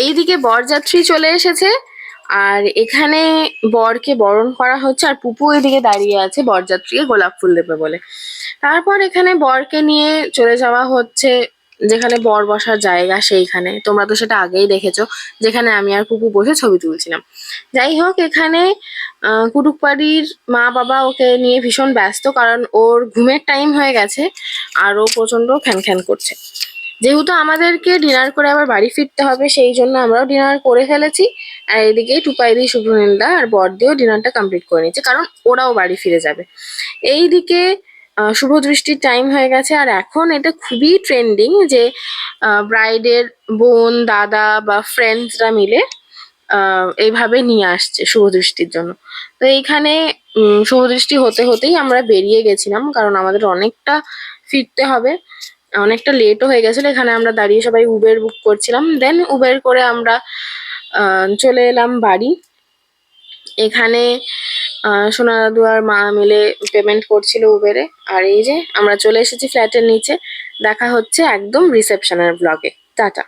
এইদিকে বরযাত্রী চলে এসেছে আর এখানে বরকে বরণ করা হচ্ছে আর পুপু এদিকে দাঁড়িয়ে আছে বরযাত্রীকে গোলাপ ফুল দেবে বলে। তারপর এখানে বরকে নিয়ে চলে যাওয়া হচ্ছে যেখানে বর বসার জায়গা সেইখানে। তোমরা তো সেটা আগেই দেখেছো, যেখানে আমি আর পুপু বসে ছবি তুলছিলাম। যাই হোক, এখানে কুটুকপাড়ির মা বাবা ওকে নিয়ে ভীষণ ব্যস্ত, কারণ ওর ঘুমের টাইম হয়ে গেছে আর ও প্রচন্ড খ্যান করছে। যেহেতু আমাদেরকে ডিনার করে আবার বাড়ি ফিরতে হবে, সেই জন্য আমরাও ডিনার করে ফেলেছি। আর এদিকে টুপাইদি, শুভনীলদা আর বড়দিও ডিনারটা কমপ্লিট করে নিচ্ছে, কারণ ওরাও বাড়ি ফিরে যাবে। এইদিকে শুভ দৃষ্টির টাইম হয়ে গেছে আর এখন এটা খুবই ট্রেন্ডিং যে ব্রাইডের বোন, দাদা বা ফ্রেন্ডসরা মিলে এইভাবে নিয়ে আসছে শুভ দৃষ্টির জন্য। তো এইখানে শুভ দৃষ্টি হতে হতেই আমরা বেরিয়ে গেছিলাম, কারণ আমাদের অনেকটা ফিরতে হবে, অনেকটা লেটও হয়ে গেছিল। এখানে আমরা দাঁড়িয়ে সবাই উবের বুক করছিলাম, দেন উবের করে আমরা চলে এলাম বাড়ি। এখানে সোনা দাদু আর মা মিলে পেমেন্ট করছিল উবেরে। আর এই যে আমরা চলে এসেছি ফ্ল্যাটের নিচে। দেখা হচ্ছে একদম রিসেপশনের ব্লগে। টাটা।